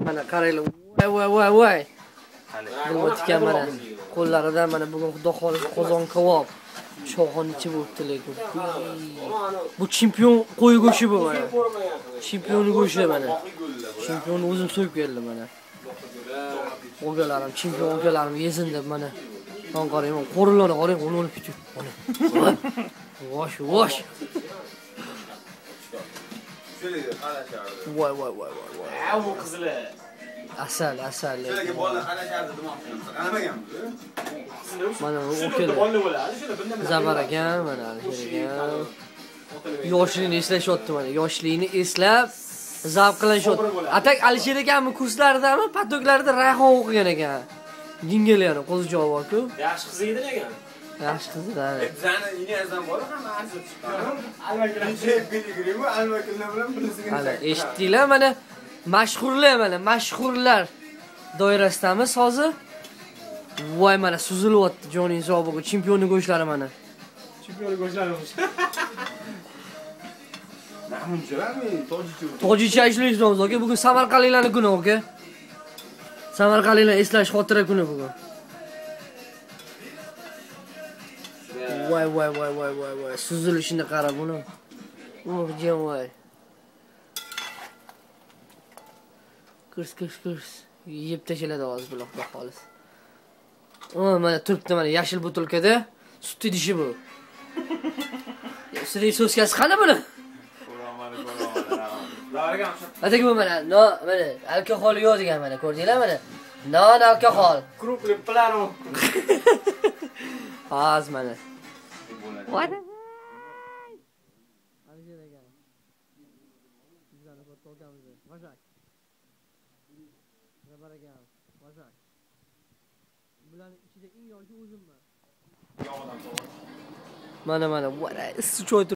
Mana qaranglar. Voy. Bu tikkan mana qo'llaridan mana bugun xudo xolis qozon kabob. Shoxon ichi bo'libdi lekin. Bu chempion qo'y go'shi bu mana. Chempion go'shi mana. Chempion o'zim so'yib keldim mana. O'galarim, chempion o'galarim yesin deb mana. Son qarang, qo'rillarni qarang, o'lib ketdi. Vosh. Voy. Bu qizli. Asal. Sizlarga bolalar qarashardi demoqchiman. Qanamaganmi? Mana o'keli. Zabar ekan, mana ekan. Yoshligini eslashyapti mana. Yoshligini eslab zavq qilishyapti. Atak Alisher ekanmi kurslaridami, patoklarida rayhon o'qigan ekan. Dingelari qo'zichoq bor-ku. Yaxshi qiz edi ekan. Yaxshi qizlar. Bizani iniyazdan bor hamma asl chiqqan. Albakilar Piligrimmi, albakilar bilan birisiga. Mana eshitdinglar mana mashhurlar doirasidamiz hozir. Voy mana suzilyapti joning zobiga chempionning go'shlari mana. Chempionning go'shlarimiz. Namunchalarmi? Tojicha ishlaymiz aka. Bugun Samarqandliklarning kuni aka. Samarqandliklar eslash xotira kuni bugun. Voy. Suzilishini qara buni. O'g'jam voy. Kurs. Yeb tashladi hozir buloqda xolis. Mana turibdi mana yashil butilkada sut idishi bu. Sizning so'skasi qani buni? Ataka bu mana alkohol yo'q degan mana ko'rdinglar mana. Non alkohol. Krupli plano. Haz mana. What? Bularning ichida eng yoshi o'zimman. Mana, issiq choy